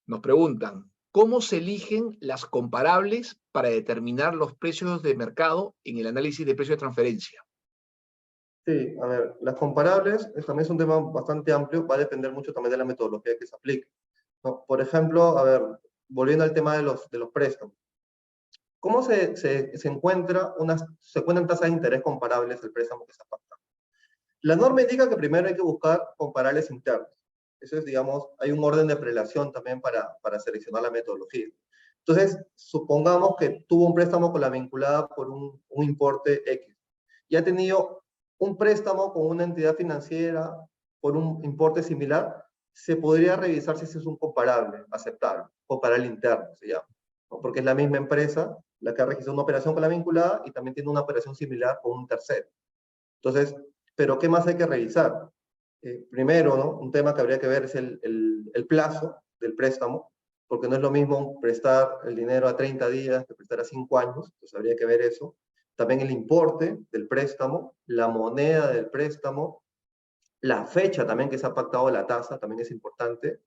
Nos preguntan: ¿cómo se eligen las comparables para determinar los precios de mercado en el análisis de precio de transferencia?
Sí, a ver, las comparables también es un tema bastante amplio, va a depender mucho también de la metodología que se aplique, ¿no? Por ejemplo, a ver, volviendo al tema de los préstamos. ¿Cómo se encuentran tasas de interés comparables al préstamo que se ha pactado? La norma indica que primero hay que buscar comparables internos. Eso es, digamos, hay un orden de prelación también para seleccionar la metodología. Entonces, supongamos que tuvo un préstamo con la vinculada por un importe X y ha tenido un préstamo con una entidad financiera por un importe similar, se podría revisar si ese es un comparable aceptable, comparable interno se llama, ¿no? Porque es la misma empresa la que ha registrado una operación con la vinculada y también tiene una operación similar con un tercero. Entonces, ¿pero qué más hay que revisar? Primero, ¿no? Un tema que habría que ver es el plazo del préstamo, porque no es lo mismo prestar el dinero a 30 días que prestar a 5 años, entonces habría que ver eso. También el importe del préstamo, la moneda del préstamo, la fecha también que se ha pactado la tasa, también es importante.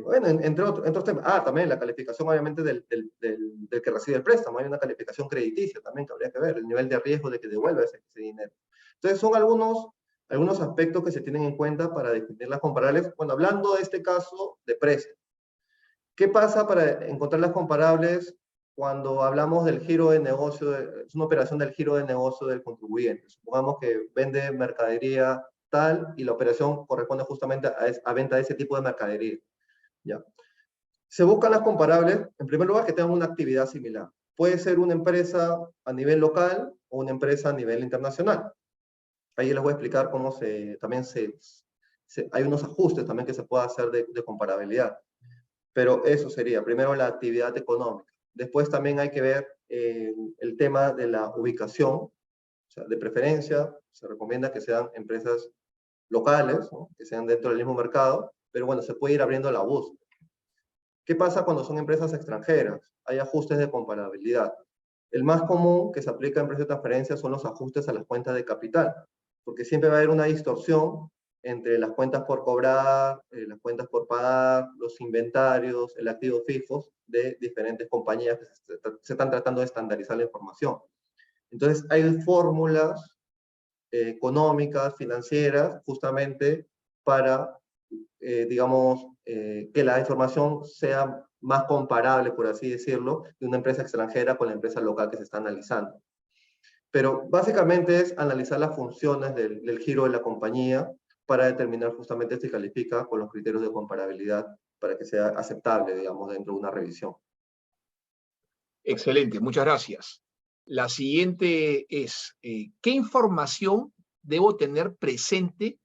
Bueno, entre otros temas. También la calificación, obviamente, del que recibe el préstamo. Hay una calificación crediticia también que habría que ver, el nivel de riesgo de que devuelva ese dinero. Entonces, son algunos aspectos que se tienen en cuenta para definir las comparables. Bueno, hablando de este caso de préstamo. ¿Qué pasa para encontrar las comparables cuando hablamos del giro de negocio? Es una operación del giro de negocio del contribuyente. Supongamos que vende mercadería tal y la operación corresponde justamente a venta de ese tipo de mercadería. ¿Ya? Se buscan las comparables, en primer lugar, que tengan una actividad similar. Puede ser una empresa a nivel local o una empresa a nivel internacional. Ahí les voy a explicar cómo hay unos ajustes también que se puede hacer de comparabilidad. Pero eso sería, primero la actividad económica. Después también hay que ver el tema de la ubicación, o sea, de preferencia, se recomienda que sean empresas locales, ¿no? Que sean dentro del mismo mercado, pero bueno, se puede ir abriendo la búsqueda. ¿Qué pasa cuando son empresas extranjeras? Hay ajustes de comparabilidad. El más común que se aplica en precio de transferencia son los ajustes a las cuentas de capital, porque siempre va a haber una distorsión entre las cuentas por cobrar, las cuentas por pagar, los inventarios, el activo fijos de diferentes compañías que se están tratando de estandarizar la información. Entonces, hay fórmulas económicas, financieras, justamente para digamos, que la información sea más comparable, por así decirlo, de una empresa extranjera con la empresa local que se está analizando. Pero básicamente es analizar las funciones del giro de la compañía para determinar justamente si califica con los criterios de comparabilidad para que sea aceptable, digamos, dentro de una revisión.
Excelente, muchas gracias. La siguiente es, ¿qué información debo tener presente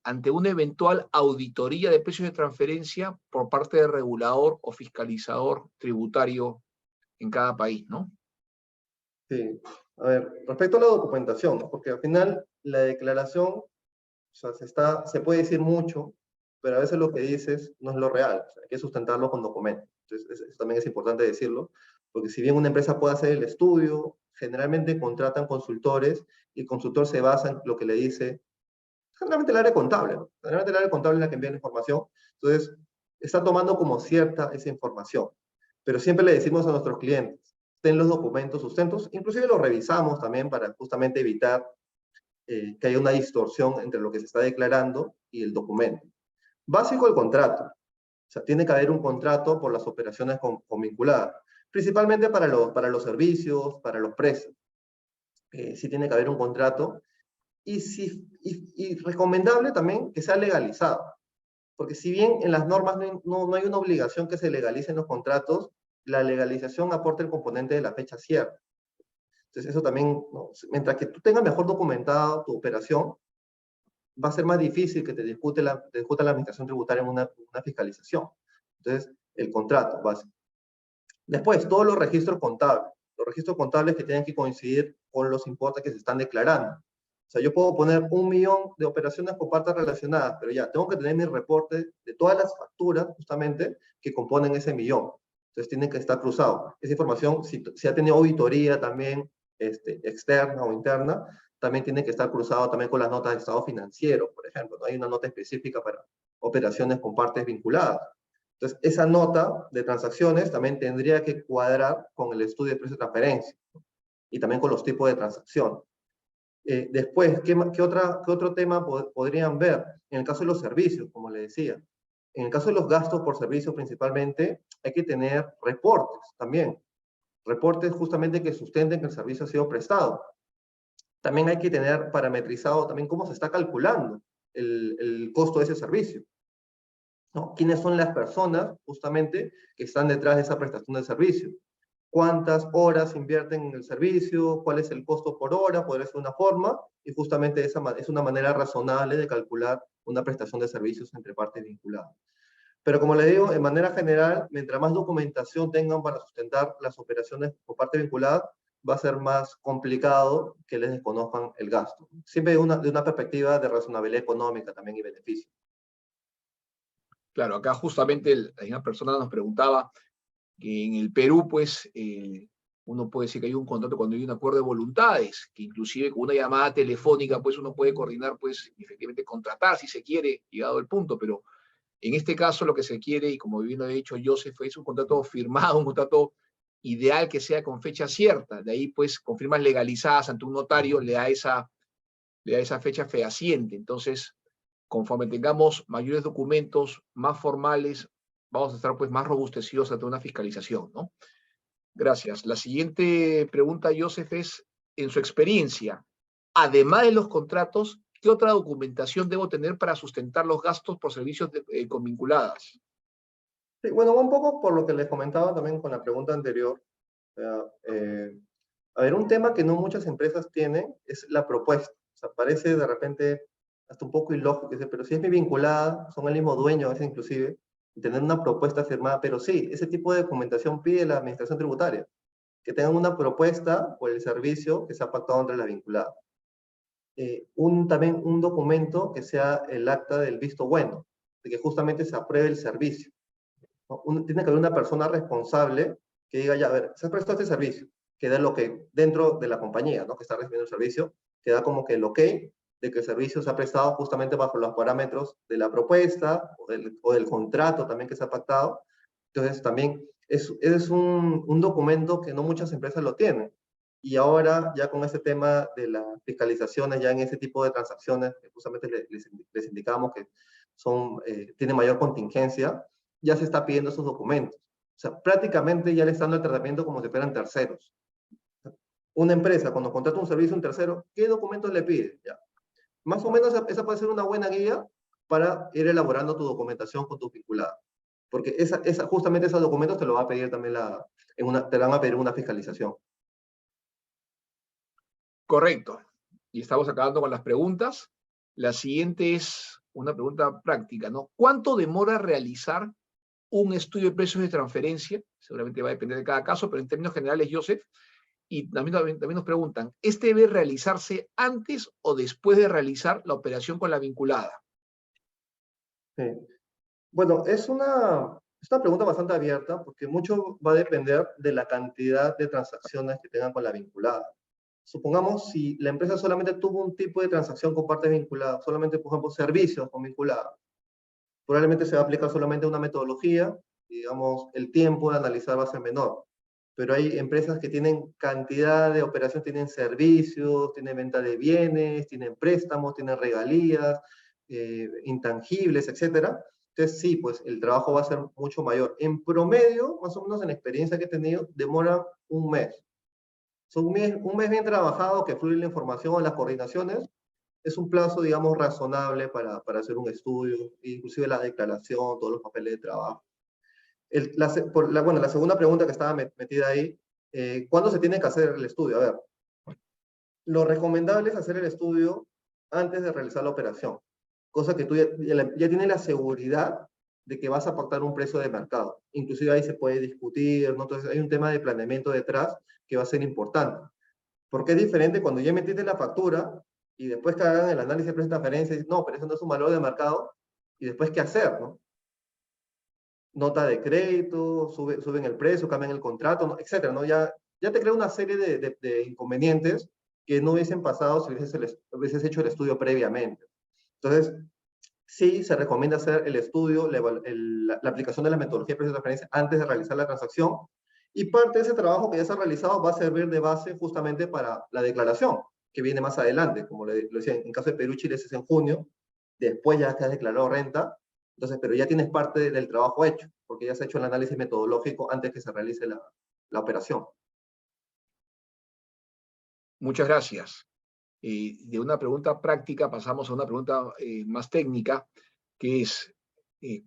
ante una eventual auditoría de precios de transferencia por parte del regulador o fiscalizador tributario en cada país, ¿no?
Sí. A ver, respecto a la documentación, ¿no? Porque al final la declaración, o sea, se puede decir mucho, pero a veces lo que dices no es lo real, o sea, hay que sustentarlo con documentos. Entonces, eso también es importante decirlo, porque si bien una empresa puede hacer el estudio, generalmente contratan consultores y el consultor se basa en lo que le dice, generalmente el área contable, ¿no? Generalmente el área contable es la que envía la información, entonces está tomando como cierta esa información. Pero siempre le decimos a nuestros clientes, ten los documentos sustentos, inclusive los revisamos también para justamente evitar que haya una distorsión entre lo que se está declarando y el documento. Básico el contrato. O sea, tiene que haber un contrato por las operaciones convinculadas, principalmente para los servicios, para los precios. Sí tiene que haber un contrato y recomendable también que sea legalizado. Porque si bien en las normas no hay una obligación que se legalicen los contratos, la legalización aporta el componente de la fecha cierta. Entonces eso también, ¿no? Mientras que tú tengas mejor documentada tu operación, va a ser más difícil que te discute la administración tributaria en una fiscalización. Entonces, el contrato básico. Después, todos los registros contables que tienen que coincidir con los importes que se están declarando. O sea, yo puedo poner 1 millón de operaciones por partes relacionadas, pero ya, tengo que tener mi reporte de todas las facturas, justamente, que componen ese millón. Entonces, tienen que estar cruzados. Esa información, si ha tenido auditoría también, externa o interna, también tiene que estar cruzado también con las notas de estado financiero, por ejemplo, ¿no? Hay una nota específica para operaciones con partes vinculadas. Entonces, esa nota de transacciones también tendría que cuadrar con el estudio de precio de transferencia, ¿no? Y también con los tipos de transacción. Después, ¿qué otro tema podrían ver? En el caso de los servicios, como le decía. En el caso de los gastos por servicio principalmente, hay que tener reportes también. Reportes justamente que sustenten que el servicio ha sido prestado. También hay que tener parametrizado también cómo se está calculando el costo de ese servicio, ¿no? ¿Quiénes son las personas justamente que están detrás de esa prestación de servicio? ¿Cuántas horas invierten en el servicio? ¿Cuál es el costo por hora? Podría ser una forma, y justamente esa es una manera razonable de calcular una prestación de servicios entre partes vinculadas. Pero como le digo, en manera general, mientras más documentación tengan para sustentar las operaciones por parte vinculada, va a ser más complicado que les desconozcan el gasto. Siempre de una perspectiva de razonabilidad económica también y beneficio.
Claro, acá justamente la misma persona nos preguntaba que en el Perú, pues, uno puede decir que hay un contrato cuando hay un acuerdo de voluntades, que inclusive con una llamada telefónica, pues uno puede coordinar, pues, efectivamente contratar si se quiere, llegado el punto, pero en este caso lo que se quiere, y como bien lo ha dicho Joseph, es un contrato firmado, un contrato ideal que sea con fecha cierta. De ahí, pues, con firmas legalizadas ante un notario le da esa fecha fehaciente. Entonces, conforme tengamos mayores documentos, más formales, vamos a estar, pues, más robustecidos ante una fiscalización, ¿no? Gracias. La siguiente pregunta, Joseph, es, en su experiencia, además de los contratos, ¿qué otra documentación debo tener para sustentar los gastos por servicios convinculadas?
Sí, bueno, un poco por lo que les comentaba también con la pregunta anterior. O sea, a ver, un tema que no muchas empresas tienen es la propuesta. O sea, parece de repente hasta un poco ilógico, pero si es mi vinculada, son el mismo dueño a veces inclusive, y tener una propuesta firmada, pero sí, ese tipo de documentación pide la administración tributaria, que tengan una propuesta por el servicio que se ha pactado entre las vinculadas. También un documento que sea el acta del visto bueno, de que justamente se apruebe el servicio, ¿no? Tiene que haber una persona responsable que diga, ya, a ver, se ha prestado este servicio, que da lo que, dentro de la compañía, ¿no?, que está recibiendo el servicio, que da como que el ok de que el servicio se ha prestado justamente bajo los parámetros de la propuesta o del contrato también que se ha pactado. Entonces también es un documento que no muchas empresas lo tienen. Y ahora ya con este tema de las fiscalizaciones, ya en ese tipo de transacciones, que justamente les indicamos que tienen mayor contingencia, ya se está pidiendo esos documentos. O sea, prácticamente ya le están dando el tratamiento como si fueran terceros. Una empresa, cuando contrata un servicio a un tercero, ¿qué documentos le pide? Ya. Más o menos esa puede ser una buena guía para ir elaborando tu documentación con tu vinculada. Porque justamente esos documentos te lo va a pedir también te van a pedir una fiscalización.
Correcto. Y estamos acabando con las preguntas. La siguiente es una pregunta práctica, ¿no? ¿Cuánto demora realizar un estudio de precios de transferencia? Seguramente va a depender de cada caso, pero en términos generales, Joseph, y también nos preguntan, ¿este debe realizarse antes o después de realizar la operación con la vinculada?
Sí. Bueno, es una pregunta bastante abierta porque mucho va a depender de la cantidad de transacciones que tengan con la vinculada. Supongamos si la empresa solamente tuvo un tipo de transacción con partes vinculadas, solamente, por ejemplo, servicios con vinculada, probablemente se va a aplicar solamente una metodología, digamos, el tiempo de analizar va a ser menor. Pero hay empresas que tienen cantidad de operaciones, tienen servicios, tienen venta de bienes, tienen préstamos, tienen regalías, intangibles, etcétera. Entonces, sí, pues el trabajo va a ser mucho mayor. En promedio, más o menos en la experiencia que he tenido, demora un mes. Un mes bien trabajado, que fluye la información, las coordinaciones, es un plazo, digamos, razonable para hacer un estudio, inclusive la declaración, todos los papeles de trabajo. La segunda pregunta que estaba metida ahí, ¿cuándo se tiene que hacer el estudio? A ver, lo recomendable es hacer el estudio antes de realizar la operación, cosa que tú ya tienes la seguridad de que vas a pactar un precio de mercado. Inclusive ahí se puede discutir, ¿no? Entonces hay un tema de planeamiento detrás que va a ser importante. Porque es diferente cuando ya metiste la factura y después que hagan el análisis de precio de transferencia y dices, no, pero eso no es un valor de mercado, y después qué hacer, ¿no? Nota de crédito, suben el precio, cambian el contrato, ¿no? Etcétera, ¿no? Ya te crea una serie de inconvenientes que no hubiesen pasado si hubieses hecho el estudio previamente. Entonces, sí se recomienda hacer el estudio, la aplicación de la metodología de precio de transferencia antes de realizar la transacción, y parte de ese trabajo que ya se ha realizado va a servir de base justamente para la declaración, que viene más adelante, como lo decía, en caso de Perú, Chile es en junio, después ya que has declarado renta, entonces, pero ya tienes parte del trabajo hecho, porque ya se ha hecho el análisis metodológico antes que se realice la operación.
Muchas gracias. De una pregunta práctica pasamos a una pregunta más técnica, que es,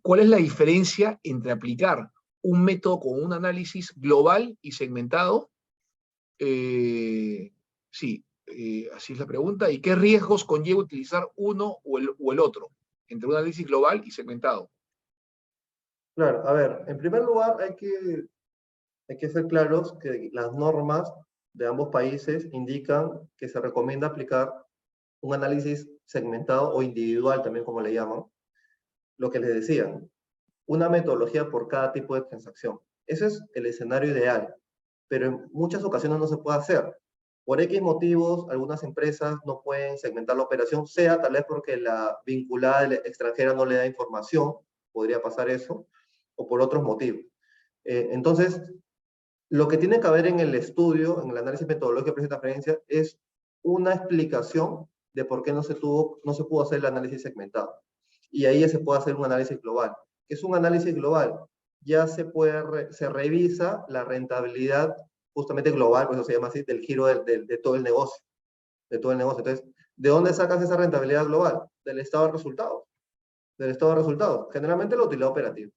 ¿cuál es la diferencia entre aplicar un método con un análisis global y segmentado? Sí, así es la pregunta. ¿Y qué riesgos conlleva utilizar uno o el otro, entre un análisis global y segmentado?
Claro, a ver, en primer lugar hay que ser claros que las normas de ambos países indican que se recomienda aplicar un análisis segmentado o individual, también como le llaman, lo que les decían, una metodología por cada tipo de transacción. Ese es el escenario ideal, pero en muchas ocasiones no se puede hacer. Por X motivos, algunas empresas no pueden segmentar la operación, sea tal vez porque la vinculada extranjera no le da información, podría pasar eso, o por otros motivos. Entonces, lo que tiene que haber en el estudio, en el análisis metodológico de precio de transferencia, es una explicación de por qué no se pudo hacer el análisis segmentado. Y ahí ya se puede hacer un análisis global. ¿Qué es un análisis global? Ya se revisa la rentabilidad justamente global, por eso se llama así, del giro de todo el negocio. De todo el negocio. Entonces, ¿de dónde sacas esa rentabilidad global? Del estado de resultados. Del estado de resultados. Generalmente la utilidad operativa.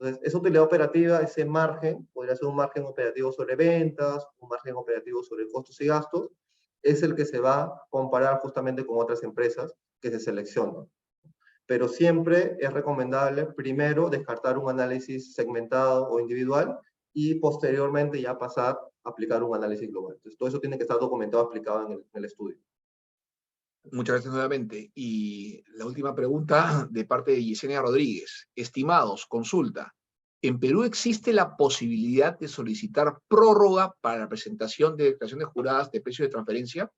Entonces, esa utilidad operativa, ese margen, podría ser un margen operativo sobre ventas, un margen operativo sobre costos y gastos, es el que se va a comparar justamente con otras empresas que se seleccionan. Pero siempre es recomendable primero descartar un análisis segmentado o individual y posteriormente ya pasar a aplicar un análisis global. Entonces, todo eso tiene que estar documentado, aplicado en el estudio.
Muchas gracias nuevamente. Y la última pregunta de parte de Yesenia Rodríguez. Estimados, consulta. ¿En Perú existe la posibilidad de solicitar prórroga para la presentación de declaraciones juradas de precios de transferencia?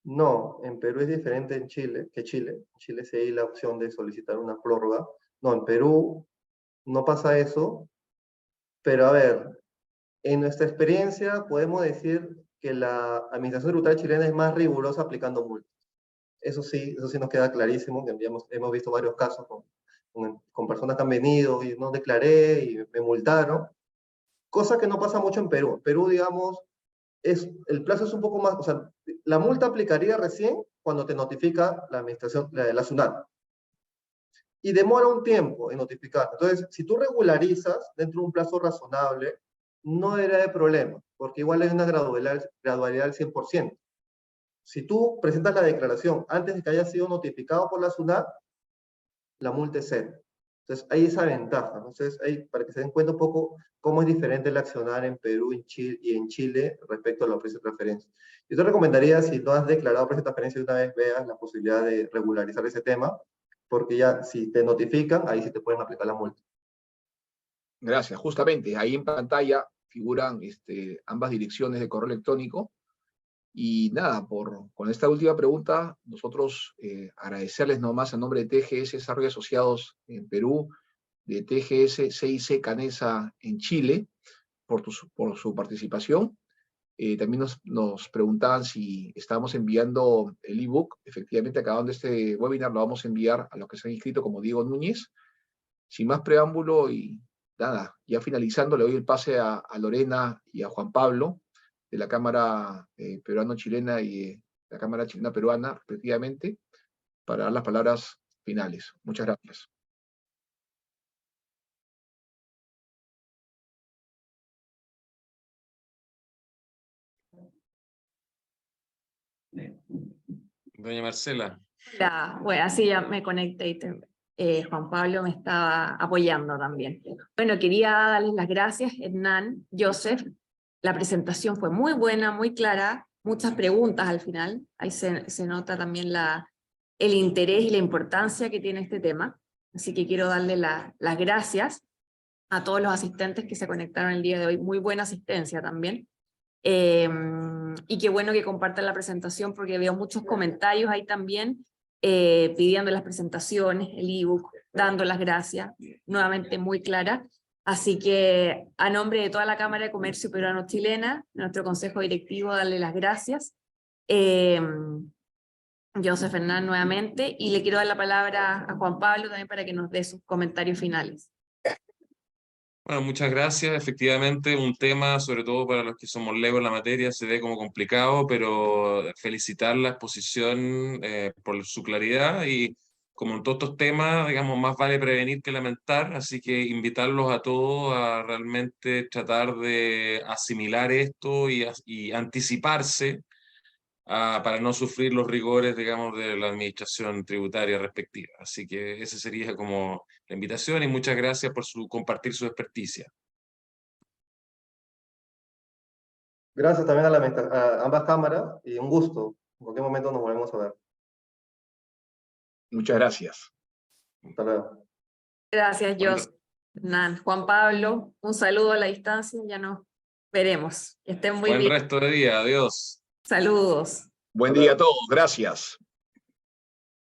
No, en Perú es diferente en Chile, que Chile. En Chile sí hay la opción de solicitar una prórroga. No, en Perú no pasa eso. Pero a ver, en nuestra experiencia podemos decir que la administración tributaria chilena es más rigurosa aplicando multas. Eso sí nos queda clarísimo, que hemos visto varios casos con personas que han venido y no declaré y me multaron, cosa que no pasa mucho en Perú. En Perú, digamos, el plazo es un poco más, o sea, la multa aplicaría recién cuando te notifica la administración, la SUNAT. Y demora un tiempo en notificar. Entonces, si tú regularizas dentro de un plazo razonable, no debería de problema, porque igual hay una gradualidad del 100%. Si tú presentas la declaración antes de que haya sido notificado por la SUNAT, la multa es cero. Entonces, hay esa ventaja. Entonces, para que se den cuenta un poco cómo es diferente el accionar en Perú y en Chile respecto a la precio de transferencia. Yo te recomendaría, si no has declarado precio de transferencia, una vez veas la posibilidad de regularizar ese tema, porque ya si te notifican, ahí sí te pueden aplicar la multa.
Gracias. Justamente, ahí en pantalla figuran ambas direcciones de correo electrónico. Y nada, con esta última pregunta, nosotros agradecerles nomás a nombre de TGS Desarrollo Asociados en Perú, de TGS CIC Canesa en Chile, por su participación. También nos preguntaban si estábamos enviando el ebook. Efectivamente, acabando este webinar, lo vamos a enviar a los que se han inscrito como Diego Núñez. Sin más preámbulo y nada, ya finalizando, le doy el pase a Lorena y a Juan Pablo, de la Cámara Peruano-Chilena y la Cámara Chilena-Peruana, respectivamente, para dar las palabras finales. Muchas gracias.
Doña Marcela.
Bueno, así ya me conecté y Juan Pablo me estaba apoyando también. Bueno, quería darles las gracias, Hernán, Joseph. La presentación fue muy buena, muy clara, muchas preguntas al final. Ahí se nota también el interés y la importancia que tiene este tema. Así que quiero darle las gracias a todos los asistentes que se conectaron el día de hoy. Muy buena asistencia también. Y qué bueno que compartan la presentación porque veo muchos comentarios ahí también pidiendo las presentaciones, el ebook, dando las gracias, nuevamente muy clara. Así que a nombre de toda la Cámara de Comercio Peruano-Chilena, nuestro Consejo Directivo, darle las gracias. Joseph Hernán nuevamente, y le quiero dar la palabra a Juan Pablo también para que nos dé sus comentarios finales.
Bueno, muchas gracias. Efectivamente, un tema, sobre todo para los que somos legos en la materia, se ve como complicado, pero felicitar la exposición por su claridad y como en todos estos temas, digamos, más vale prevenir que lamentar, así que invitarlos a todos a realmente tratar de asimilar esto y anticiparse para no sufrir los rigores, digamos, de la administración tributaria respectiva. Así que esa sería como la invitación y muchas gracias por compartir su experticia.
Gracias también a ambas cámaras y un gusto. En cualquier momento nos volvemos a ver.
Muchas gracias.
Hasta luego.
Gracias, Joseph Hernán. Juan Pablo, un saludo a la distancia, ya nos veremos. Que estén muy
Buen
bien.
resto de día, adiós.
Saludos.
Buen día a todos. Gracias.